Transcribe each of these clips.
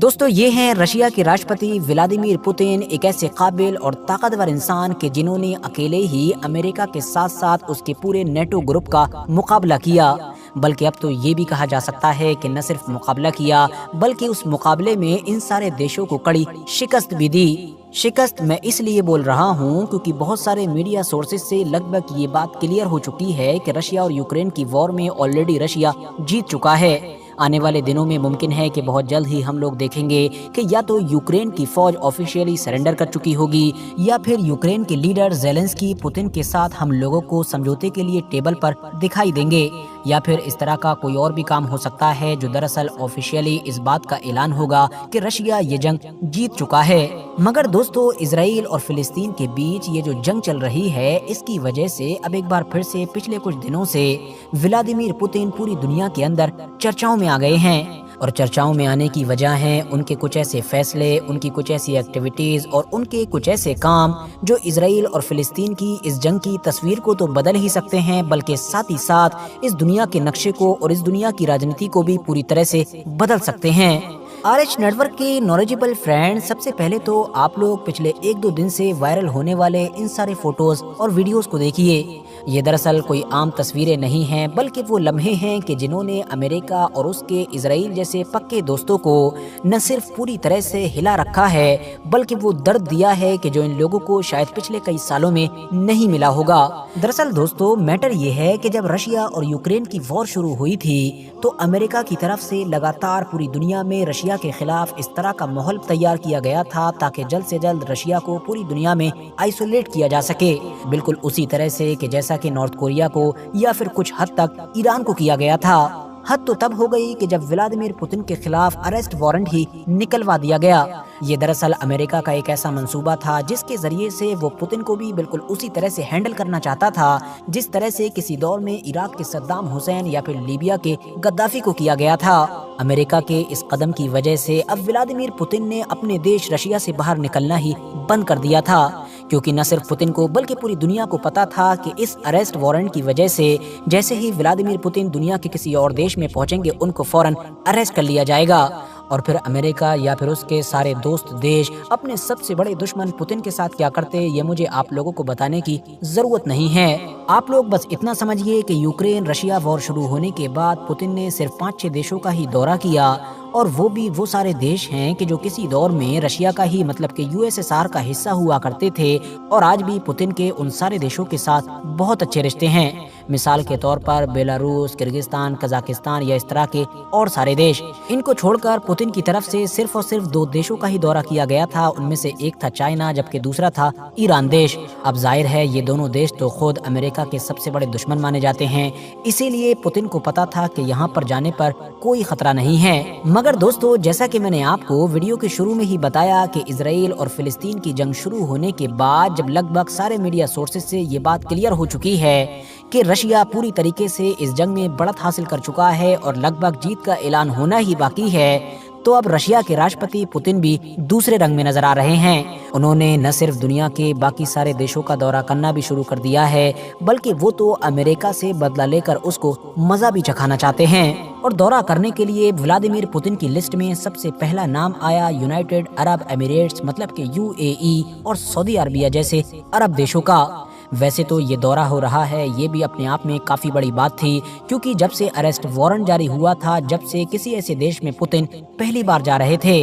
दोस्तों, ये हैं रशिया के राष्ट्रपति व्लादिमीर पुतिन, एक ऐसे काबिल और ताकतवर इंसान के जिन्होंने अकेले ही अमेरिका के साथ साथ उसके पूरे नेटो ग्रुप का मुकाबला किया। बल्कि अब तो ये भी कहा जा सकता है कि न सिर्फ मुकाबला किया बल्कि उस मुकाबले में इन सारे देशों को कड़ी शिकस्त भी दी। शिकस्त मैं इसलिए बोल रहा हूँ क्योंकि बहुत सारे मीडिया सोर्सेज से लगभग ये बात क्लियर हो चुकी है कि रशिया और यूक्रेन की वॉर में ऑलरेडी रशिया जीत चुका है। आने वाले दिनों में मुमकिन है कि बहुत जल्द ही हम लोग देखेंगे कि या तो यूक्रेन की फौज ऑफिशियली सरेंडर कर चुकी होगी या फिर यूक्रेन के लीडर ज़ेलेंस्की पुतिन के साथ हम लोगों को समझौते के लिए टेबल पर दिखाई देंगे, या फिर इस तरह का कोई और भी काम हो सकता है जो दरअसल ऑफिशियली इस बात का ऐलान होगा कि रशिया ये जंग जीत चुका है। मगर दोस्तों, इजराइल और फिलिस्तीन के बीच ये जो जंग चल रही है, इसकी वजह से अब एक बार फिर से पिछले कुछ दिनों से व्लादिमीर पुतिन पूरी दुनिया के अंदर चर्चाओं में आ गए हैं। और चर्चाओं में आने की वजह है उनके कुछ ऐसे फैसले, उनकी कुछ ऐसी एक्टिविटीज और उनके कुछ ऐसे काम जो इजराइल और फिलिस्तीन की इस जंग की तस्वीर को तो बदल ही सकते हैं, बल्कि साथ ही साथ इस दुनिया के नक्शे को और इस दुनिया की राजनीति को भी पूरी तरह से बदल सकते हैं। RH नेटवर्क के नॉलेजेबल फ्रेंड, सबसे पहले तो आप लोग पिछले 1-2 दिन से वायरल होने वाले इन सारे फोटोज और वीडियोस को देखिए। ये दरअसल कोई आम तस्वीरें नहीं हैं, बल्कि वो लम्हे हैं कि जिन्होंने अमेरिका और उसके इजराइल जैसे पक्के दोस्तों को न सिर्फ पूरी तरह से हिला रखा है, बल्कि वो दर्द दिया है कि जो इन लोगों को शायद पिछले कई सालों में नहीं मिला होगा। दरअसल दोस्तों, मैटर ये है कि जब रशिया और यूक्रेन की वॉर शुरू हुई थी तो अमेरिका की तरफ से लगातार पूरी दुनिया में रशिया के खिलाफ इस तरह का माहौल तैयार किया गया था ताकि जल्द से जल्द रशिया को पूरी दुनिया में आइसोलेट किया जा सके, बिल्कुल उसी तरह से कि जैसा कि नॉर्थ कोरिया को या फिर कुछ हद तक ईरान को किया गया था। हद तो तब हो गई कि जब व्लादिमीर पुतिन के खिलाफ अरेस्ट वारंट ही निकलवा दिया गया। ये दरअसल अमेरिका का एक ऐसा मंसूबा था जिसके जरिए से वो पुतिन को भी बिल्कुल उसी तरह से हैंडल करना चाहता था जिस तरह से किसी दौर में इराक के सद्दाम हुसैन या फिर लीबिया के गद्दाफी को किया गया था। अमेरिका के इस कदम की वजह से अब व्लादिमीर पुतिन ने अपने देश रशिया से बाहर निकलना ही बंद कर दिया था, क्योंकि न सिर्फ पुतिन को बल्कि पूरी दुनिया को पता था कि इस अरेस्ट वारंट की वजह से जैसे ही व्लादिमीर पुतिन दुनिया के किसी और देश में पहुंचेंगे उनको फौरन अरेस्ट कर लिया जाएगा और फिर अमेरिका या फिर उसके सारे दोस्त देश अपने सबसे बड़े दुश्मन पुतिन के साथ क्या करते, ये मुझे आप लोगों को बताने की जरूरत नहीं है। आप लोग बस इतना समझिए कि यूक्रेन रशिया वॉर शुरू होने के बाद पुतिन ने सिर्फ 5-6 देशों का ही दौरा किया, और वो भी वो सारे देश हैं कि जो किसी दौर में रशिया का ही मतलब कि USSR का हिस्सा हुआ करते थे, और आज भी पुतिन के उन सारे देशों के साथ बहुत अच्छे रिश्ते हैं। मिसाल के तौर पर बेलारूस, किर्गिस्तान, कजाकिस्तान या इस तरह के और सारे देश। इनको छोड़कर पुतिन की तरफ से सिर्फ और सिर्फ 2 देशों का ही दौरा किया गया था, उनमें से एक था चाइना जबकि दूसरा था ईरान देश। अब जाहिर है ये दोनों देश तो खुद अमेरिका के सबसे बड़े दुश्मन माने जाते हैं, इसीलिए पुतिन को पता था कि यहाँ पर जाने पर कोई खतरा नहीं है। मगर दोस्तों, जैसा कि मैंने आपको वीडियो के शुरू में ही बताया कि इजराइल और फिलिस्तीन की जंग शुरू होने के बाद जब लगभग सारे मीडिया सोर्सेज से ये बात क्लियर हो चुकी है कि रशिया पूरी तरीके से इस जंग में बढ़त हासिल कर चुका है और लगभग जीत का ऐलान होना ही बाकी है, तो अब रशिया के राष्ट्रपति पुतिन भी दूसरे रंग में नजर आ रहे हैं। उन्होंने न सिर्फ दुनिया के बाकी सारे देशों का दौरा करना भी शुरू कर दिया है, बल्कि वो तो अमेरिका से बदला लेकर उसको मजा भी चखाना चाहते हैं। और दौरा करने के लिए व्लादिमीर पुतिन की लिस्ट में सबसे पहला नाम आया यूनाइटेड अरब एमिरेट्स मतलब कि UAE और सऊदी अरबिया जैसे अरब देशों का। वैसे तो ये दौरा हो रहा है, ये भी अपने आप में काफी बड़ी बात थी, क्योंकि जब से अरेस्ट वारंट जारी हुआ था, जब से किसी ऐसे देश में पुतिन पहली बार जा रहे थे।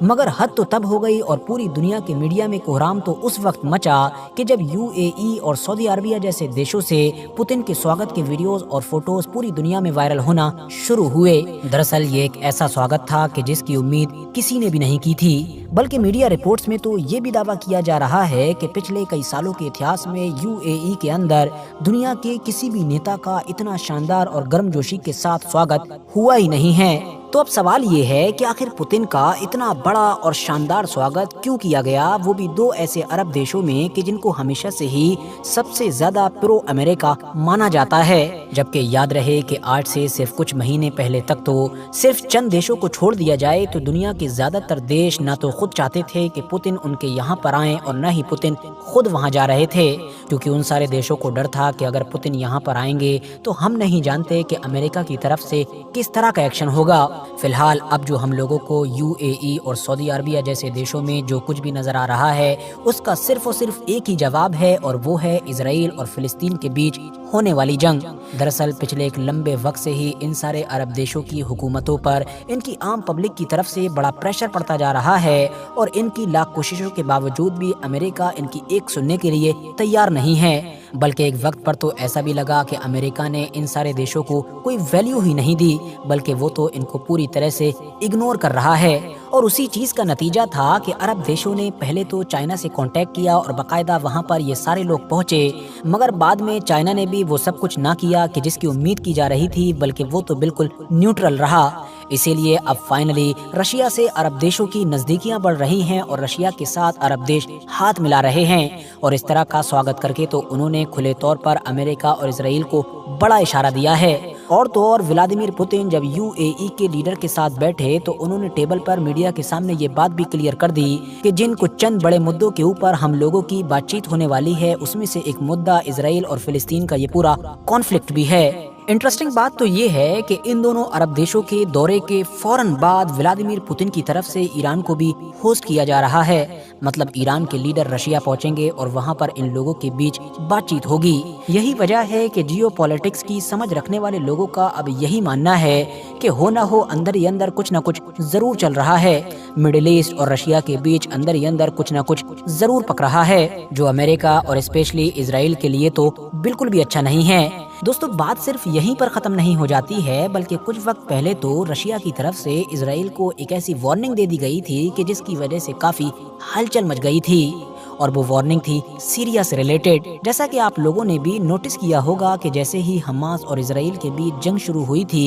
मगर हद तो तब हो गई और पूरी दुनिया के मीडिया में कोहराम तो उस वक्त मचा कि जब UAE और सऊदी अरबिया जैसे देशों से पुतिन के स्वागत के वीडियोस और फोटोज पूरी दुनिया में वायरल होना शुरू हुए। दरअसल ये एक ऐसा स्वागत था कि जिसकी उम्मीद किसी ने भी नहीं की थी, बल्कि मीडिया रिपोर्ट्स में तो ये भी दावा किया जा रहा है कि पिछले कई सालों के इतिहास में UAE के अंदर दुनिया के किसी भी नेता का इतना शानदार और गर्मजोशी के साथ स्वागत हुआ ही नहीं है। तो अब सवाल ये है कि आखिर पुतिन का इतना बड़ा और शानदार स्वागत क्यों किया गया, वो भी 2 ऐसे अरब देशों में कि जिनको हमेशा से ही सबसे ज्यादा प्रो अमेरिका माना जाता है। जबकि याद रहे कि आज से सिर्फ कुछ महीने पहले तक तो सिर्फ चंद देशों को छोड़ दिया जाए तो दुनिया के ज़्यादातर देश ना तो खुद चाहते थे कि पुतिन उनके यहाँ पर आएँ और न ही पुतिन खुद वहाँ जा रहे थे, क्योंकि उन सारे देशों को डर था कि अगर पुतिन यहाँ पर आएंगे तो हम नहीं जानते कि अमेरिका की तरफ से किस तरह का एक्शन होगा। फिलहाल अब जो हम लोगों को UAE और सऊदी अरबिया जैसे देशों में जो कुछ भी नज़र आ रहा है उसका सिर्फ और सिर्फ एक ही जवाब है, और वो है इजराइल और फिलिस्तीन के बीच होने वाली जंग। दरअसल पिछले एक लंबे वक्त से ही इन सारे अरब देशों की हुकूमतों पर इनकी आम पब्लिक की तरफ से बड़ा प्रेशर पड़ता जा रहा है, और इनकी लाख कोशिशों के बावजूद भी अमेरिका इनकी एक सुनने के लिए तैयार नहीं है। बल्कि एक वक्त पर तो ऐसा भी लगा कि अमेरिका ने इन सारे देशों को कोई वैल्यू ही नहीं दी, बल्कि वो तो इनको पूरी तरह से इग्नोर कर रहा है। और उसी चीज़ का नतीजा था कि अरब देशों ने पहले तो चाइना से कांटेक्ट किया और बाकायदा वहाँ पर ये सारे लोग पहुँचे, मगर बाद में चाइना ने भी वो सब कुछ ना किया कि जिसकी उम्मीद की जा रही थी, बल्कि वो तो बिल्कुल न्यूट्रल रहा। इसीलिए अब फाइनली रशिया से अरब देशों की नज़दीकियां बढ़ रही हैं और रशिया के साथ अरब देश हाथ मिला रहे हैं, और इस तरह का स्वागत करके तो उन्होंने खुले तौर पर अमेरिका और इजराइल को बड़ा इशारा दिया है। और तो और व्लादिमीर पुतिन जब UAE के लीडर के साथ बैठे तो उन्होंने टेबल पर मीडिया के सामने ये बात भी क्लियर कर दी कि जिन कुछ चंद बड़े मुद्दों के ऊपर हम लोगों की बातचीत होने वाली है उसमें से एक मुद्दा इजराइल और फिलिस्तीन का ये पूरा कॉन्फ्लिक्ट भी है। इंटरेस्टिंग बात तो ये है कि इन दोनों अरब देशों के दौरे के फौरन बाद व्लादिमीर पुतिन की तरफ से ईरान को भी होस्ट किया जा रहा है। मतलब ईरान के लीडर रशिया पहुंचेंगे और वहां पर इन लोगों के बीच बातचीत होगी। यही वजह है कि जियोपॉलिटिक्स की समझ रखने वाले लोगों का अब यही मानना है कि हो ना हो अंदर ही अंदर कुछ ना कुछ जरूर चल रहा है। मिडिल ईस्ट और रशिया के बीच अंदर ही अंदर कुछ ना कुछ जरूर पक रहा है, जो अमेरिका और स्पेशली इजराइल के लिए तो बिल्कुल भी अच्छा नहीं है। दोस्तों, बात सिर्फ यहीं पर खत्म नहीं हो जाती है, बल्कि कुछ वक्त पहले तो रशिया की तरफ से इजराइल को एक ऐसी वार्निंग दे दी गई थी कि जिसकी वजह से काफी हलचल मच गई थी, और वो वार्निंग थी सीरिया से रिलेटेड। जैसा कि आप लोगों ने भी नोटिस किया होगा कि जैसे ही हमास और इजराइल के बीच जंग शुरू हुई थी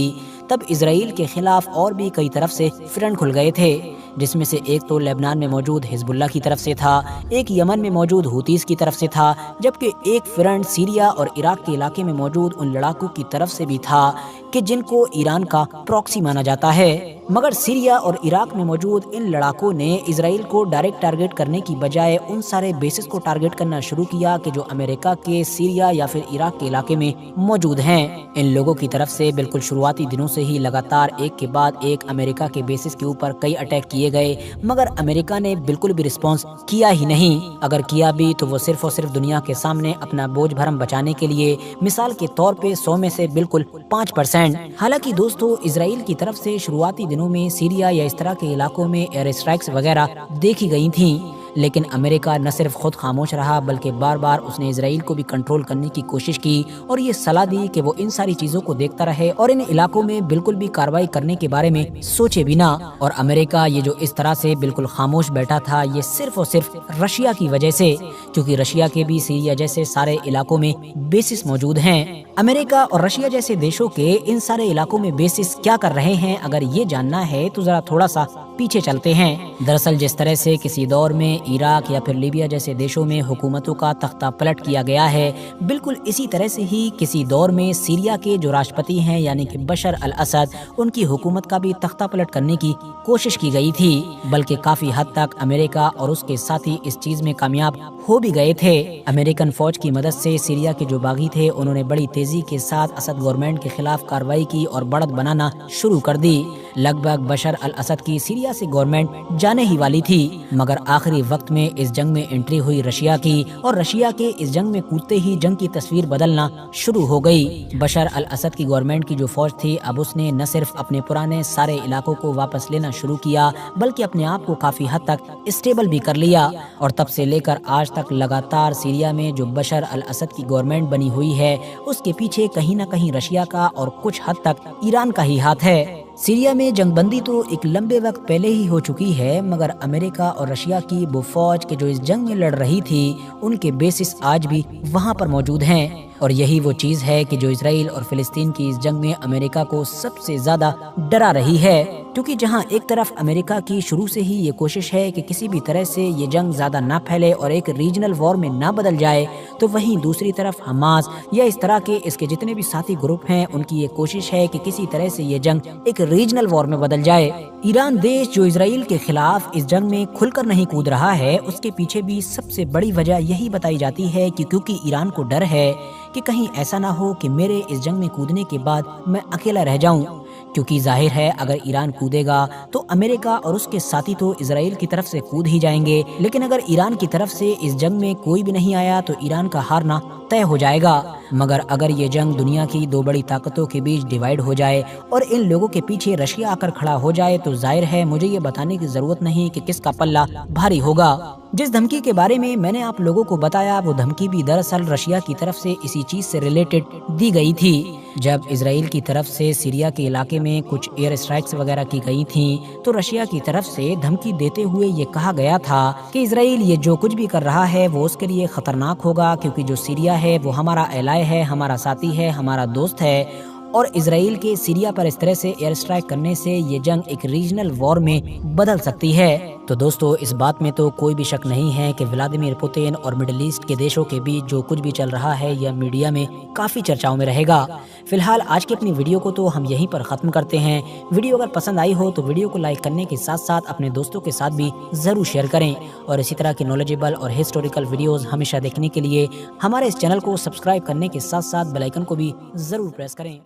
तब इजराइल के खिलाफ और भी कई तरफ से फ्रंट खुल गए थे, जिसमें से एक तो लेबनान में मौजूद हिजबुल्लाह की तरफ से था, एक यमन में मौजूद हूतीस की तरफ से था, जबकि एक फ्रंट सीरिया और इराक के इलाके में मौजूद उन लड़ाकों की तरफ से भी था कि जिनको ईरान का प्रॉक्सी माना जाता है। मगर सीरिया और इराक में मौजूद इन लड़ाकों ने इजराइल को डायरेक्ट टारगेट करने की बजाय उन सारे बेसिस को टारगेट करना शुरू किया कि जो अमेरिका के सीरिया या फिर इराक के इलाके में मौजूद हैं। इन लोगों की तरफ से बिल्कुल शुरुआती दिनों से ही लगातार एक के बाद एक अमेरिका के बेसिस के ऊपर कई अटैक किए गए, मगर अमेरिका ने बिल्कुल भी रिस्पॉन्स किया ही नहीं। अगर किया भी तो वो सिर्फ और सिर्फ दुनिया के सामने अपना बोझ भरम बचाने के लिए, मिसाल के तौर पे 100 में से बिल्कुल 5%। हालांकि दोस्तों, इजराइल की तरफ से शुरुआती दिनों में सीरिया या इस तरह के इलाकों में एयर स्ट्राइक्स वगैरह देखी गई थी, लेकिन अमेरिका न सिर्फ खुद खामोश रहा बल्कि बार बार उसने इजराइल को भी कंट्रोल करने की कोशिश की और ये सलाह दी कि वो इन सारी चीजों को देखता रहे और इन इलाकों में बिल्कुल भी कार्रवाई करने के बारे में सोचे भी ना। और अमेरिका ये जो इस तरह से बिल्कुल खामोश बैठा था, ये सिर्फ और सिर्फ रशिया की वजह से, क्योंकि रशिया के भी सीरिया जैसे सारे इलाकों में बेसिस मौजूद हैं। अमेरिका और रशिया जैसे देशों के इन सारे इलाकों में बेसिस क्या कर रहे हैं, अगर ये जानना है तो जरा थोड़ा सा पीछे चलते हैं। दरअसल जिस तरह से किसी दौर में इराक या फिर लीबिया जैसे देशों में हुकूमतों का तख्ता पलट किया गया है, बिल्कुल इसी तरह से ही किसी दौर में सीरिया के जो राष्ट्रपति हैं यानी कि बशर अल असद, उनकी हुकूमत का भी तख्ता पलट करने की कोशिश की गई थी। बल्कि काफी हद तक अमेरिका और उसके साथी इस चीज में कामयाब हो भी गए थे। अमेरिकन फौज की मदद से सीरिया के जो बागी थे उन्होंने बड़ी तेजी के साथ असद गवर्नमेंट के खिलाफ कार्रवाई की और बढ़त बनाना शुरू कर दी। लगभग बशर अल असद की सीरिया से गवर्नमेंट जाने ही वाली थी, मगर आखिरी वक्त में इस जंग में एंट्री हुई रशिया की और रशिया के इस जंग में कूदते ही जंग की तस्वीर बदलना शुरू हो गई। बशर अल असद की गवर्नमेंट की जो फौज थी, अब उसने न सिर्फ अपने पुराने सारे इलाकों को वापस लेना शुरू किया बल्कि अपने आप को काफी हद तक स्टेबल भी कर लिया। और तब से लेकर आज तक लगातार सीरिया में जो बशर अल असद की गवर्नमेंट बनी हुई है, उसके पीछे कहीं न कहीं रशिया का और कुछ हद तक ईरान का ही हाथ है। सीरिया में जंगबंदी तो एक लंबे वक्त पहले ही हो चुकी है, मगर अमेरिका और रशिया की वो फौज के जो इस जंग में लड़ रही थी, उनके बेसिस आज भी वहां पर मौजूद हैं। और यही वो चीज है कि जो इजराइल और फिलिस्तीन की इस जंग में अमेरिका को सबसे ज्यादा डरा रही है, क्योंकि जहां एक तरफ अमेरिका की शुरू से ही ये कोशिश है कि किसी भी तरह से ये जंग ज़्यादा ना फैले और एक रीजनल वॉर में ना बदल जाए, तो वहीं दूसरी तरफ हमास या इस तरह के इसके जितने भी साथी ग्रुप हैं उनकी ये कोशिश है कि किसी तरह से ये जंग एक रीजनल वॉर में बदल जाए। ईरान देश जो इजराइल के खिलाफ इस जंग में खुलकर नहीं कूद रहा है, उसके पीछे भी सबसे बड़ी वजह यही बताई जाती है कि क्योंकि ईरान को डर है कि कहीं ऐसा ना हो कि मेरे इस जंग में कूदने के बाद मैं अकेला रह जाऊं। क्योंकि जाहिर है अगर ईरान कूदेगा तो अमेरिका और उसके साथी तो इजराइल की तरफ से कूद ही जाएंगे, लेकिन अगर ईरान की तरफ से इस जंग में कोई भी नहीं आया तो ईरान का हारना तय हो जाएगा। मगर अगर ये जंग दुनिया की दो बड़ी ताकतों के बीच डिवाइड हो जाए और इन लोगों के पीछे रशिया आकर खड़ा हो जाए, तो जाहिर है मुझे ये बताने की जरूरत नहीं कि किसका पल्ला भारी होगा। जिस धमकी के बारे में मैंने आप लोगों को बताया, वो धमकी भी दरअसल रशिया की तरफ से इसी चीज से रिलेटेड दी गई थी। जब इजराइल की तरफ से सीरिया के इलाके में कुछ एयर स्ट्राइक्स वगैरह की गई थी, तो रशिया की तरफ से धमकी देते हुए ये कहा गया था कि इजराइल ये जो कुछ भी कर रहा है वो उसके लिए खतरनाक होगा, क्योंकि जो सीरिया है वो हमारा एलाय है, हमारा साथी है, हमारा दोस्त है, और इजराइल के सीरिया पर इस तरह से एयर स्ट्राइक करने से ये जंग एक रीजनल वॉर में बदल सकती है। तो दोस्तों, इस बात में तो कोई भी शक नहीं है कि व्लादिमीर पुतिन और मिडिल ईस्ट के देशों के बीच जो कुछ भी चल रहा है यह मीडिया में काफी चर्चाओं में रहेगा। फिलहाल आज की अपनी वीडियो को तो हम यहीं पर खत्म करते हैं। वीडियो अगर पसंद आई हो तो वीडियो को लाइक करने के साथ साथ अपने दोस्तों के साथ भी जरूर शेयर करें, और इसी तरह की नॉलेजेबल और हिस्टोरिकल वीडियोस हमेशा देखने के लिए हमारे इस चैनल को सब्सक्राइब करने के साथ साथ बेल आइकन को भी जरूर प्रेस करें।